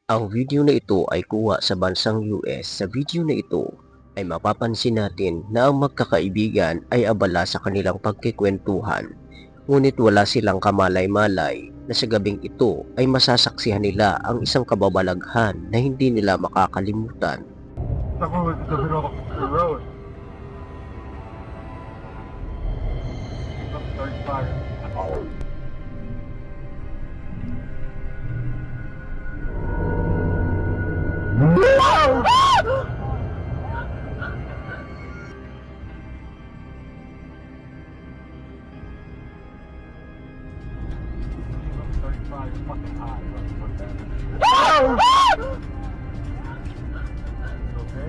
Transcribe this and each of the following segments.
Ang video na ito ay kuha sa bansang US. Sa video na ito ay mapapansin natin na ang magkakaibigan ay abala sa kanilang pagkikwentuhan. Ngunit wala silang kamalay-malay na sa gabing ito ay masasaksihan nila ang isang kababalaghan na hindi nila makakalimutan. Someone was in the middle of the road. Started fire. Started fire. Fucking hot. Okay.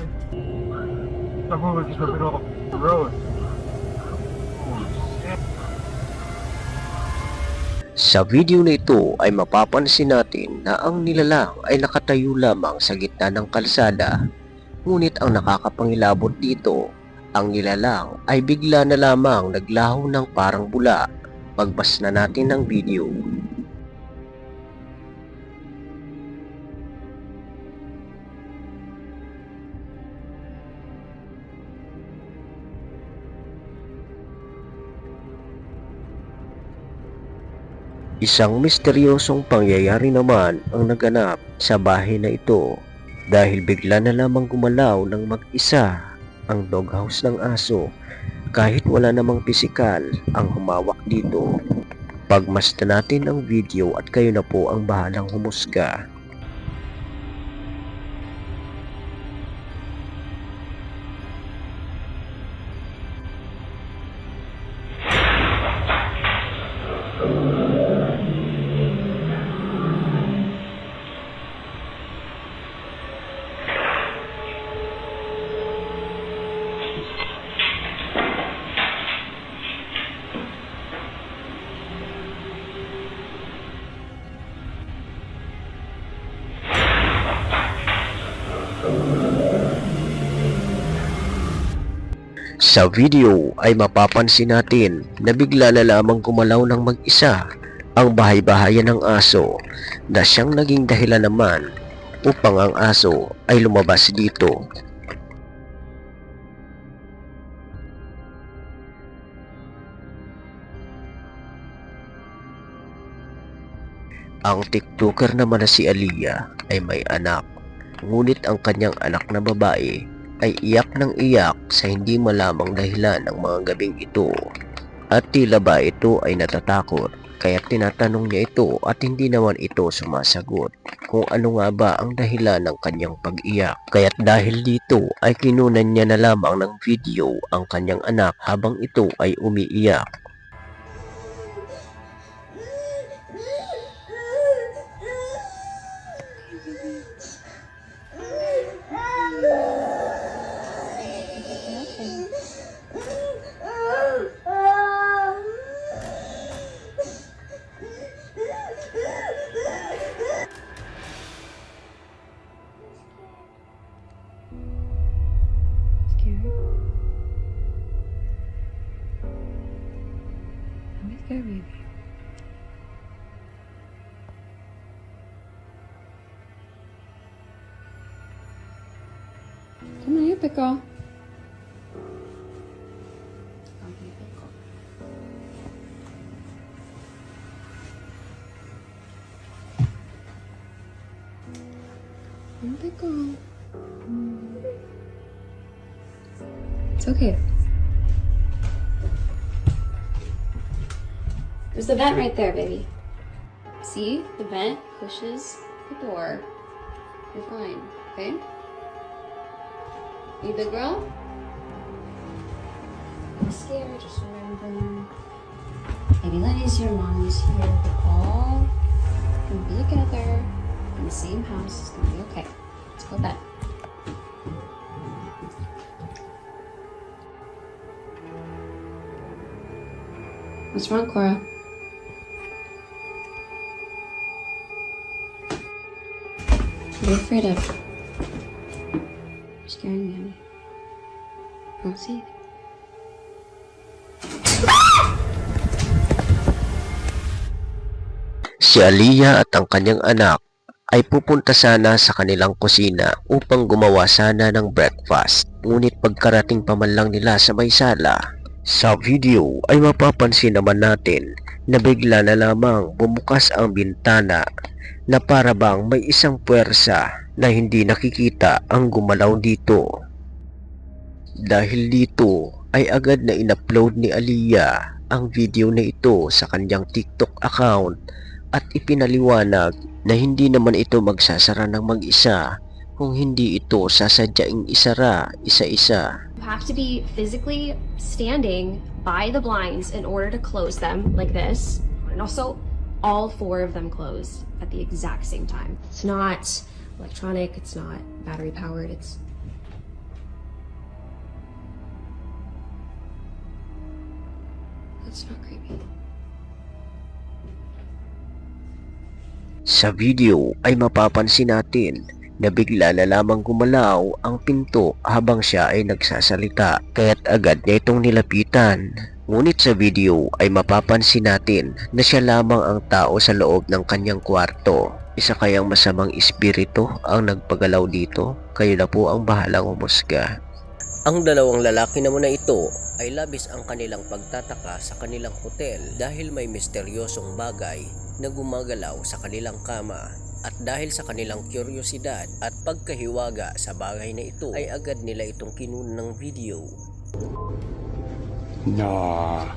Someone was in the middle of the road. Sa video na ito ay mapapansin natin na ang nilalang ay nakatayo lamang sa gitna ng kalsada. Ngunit ang nakakapangilabot dito, ang nilalang ay bigla na lamang naglaho ng parang bula. Pagbas na natin ang video. Isang misteryosong pangyayari naman ang naganap sa bahay na ito dahil bigla na lamang gumalaw ng mag-isa ang doghouse ng aso kahit wala namang pisikal ang humawak dito. Pagmasdan natin ang video at kayo na po ang bahalang humusga. Sa video ay mapapansin natin na bigla na lamang gumalaw ng mag-isa ang bahay-bahayan ng aso na siyang naging dahilan naman upang ang aso ay lumabas dito. Ang TikToker naman na si Aliyah ay may anak, ngunit ang kanyang anak na babae ay iyak ng iyak sa hindi malamang dahilan ng mga gabing ito. At tila ba ito ay natatakot, kaya tinatanong niya ito at hindi naman ito sumasagot kung ano nga ba ang dahilan ng kanyang pag-iyak. Kaya't dahil dito ay kinunan niya na lamang ng video ang kanyang anak habang ito ay umiiyak. Go, baby. Come here, Pickle. Pickle. It's okay. There's the vent right there, baby. See? The vent pushes the door. You're fine, okay? You big girl? I'm scared, just remember. Baby Lenny's here, Mommy's here. We're all gonna be together in the same house. It's gonna be okay. Let's go to bed. What's wrong, Cora? What are you afraid of? You're scaring me, honey. I don't see anything. Si Aliyah at ang kanyang anak ay pupunta sana sa kanilang kusina upang gumawa sana ng breakfast. Ngunit pagkarating pa man lang nila sa may sala, sa video ay mapapansin naman natin na bigla na lamang bumukas ang bintana na para bang may isang puwersa na hindi nakikita ang gumalaw dito. Dahil dito ay agad na in-upload ni Aliyah ang video na ito sa kanyang TikTok account at ipinaliwanag na hindi naman ito magsasara ng mag-isa kung hindi ito sasadyaing isara isa-isa. You have to be physically standing by the blinds in order to close them like this. And also, all 4 of them close at the exact same time. It's not electronic, it's not battery powered, it's... That's not creepy. Sa video ay mapapansin natin na bigla na lamang gumalaw ang pinto habang siya ay nagsasalita, kaya't agad niya itong nilapitan. Ngunit sa video ay mapapansin natin na siya lamang ang tao sa loob ng kanyang kwarto. Isa kayang masamang espiritu ang nagpagalaw dito? Kayo na po ang bahalang humusga. Ang dalawang lalaki naman na ito ay labis ang kanilang pagtataka sa kanilang hotel dahil may misteryosong bagay na gumagalaw sa kanilang kama. At dahil sa kanilang kuryosidad at pagkahiwaga sa bagay na ito ay agad nila itong kinuha ng video. Nah.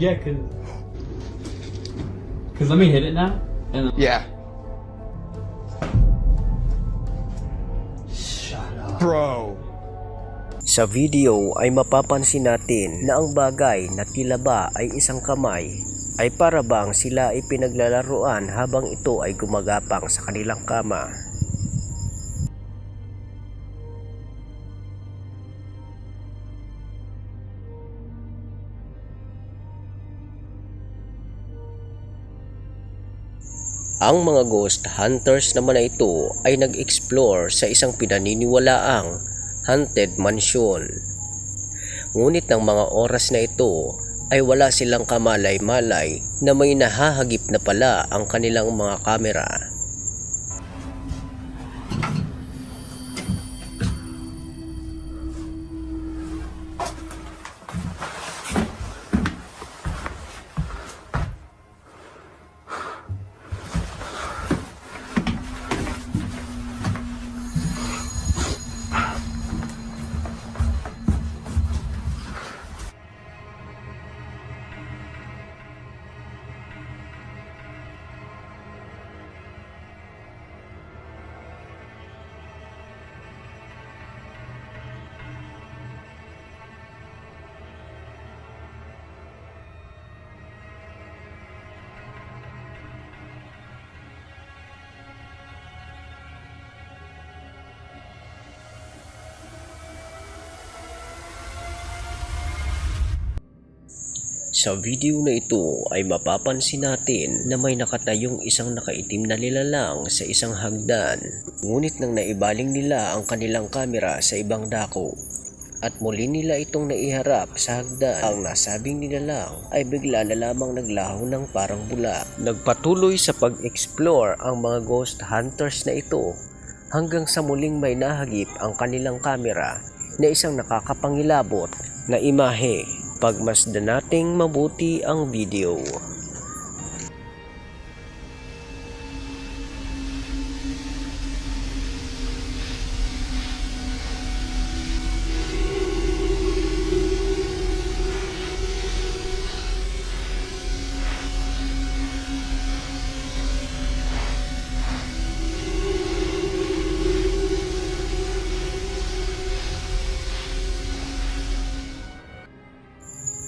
Yeah, cause let me hit it now. And Yeah. shut up. Bro. Sa video ay mapapansin natin na ang bagay na tila ba ay isang kamay ay para bang sila ay pinaglalaruan habang ito ay gumagapang sa kanilang kama. Ang mga ghost hunters naman na ito ay nag-explore sa isang pinaniniwalaang haunted mansion. Ngunit ng mga oras na ito ay wala silang kamalay-malay na may nahahagip na pala ang kanilang mga kamera. Sa video na ito ay mapapansin natin na may nakatayong isang nakaitim na nilalang sa isang hagdan. Ngunit nang naibaling nila ang kanilang kamera sa ibang dako at muli nila itong naiharap sa hagdan, ang nasabing nilalang ay bigla na lamang naglaho ng parang bula. Nagpatuloy sa pag-explore ang mga ghost hunters na ito hanggang sa muling may nahagip ang kanilang kamera na isang nakakapangilabot na imahe. Pagmasdan nating mabuti ang video.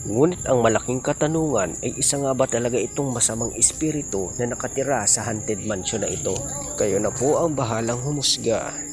Ngunit ang malaking katanungan ay isa nga ba talaga itong masamang espiritu na nakatira sa haunted mansion na ito? Kayo na po ang bahalang humusga.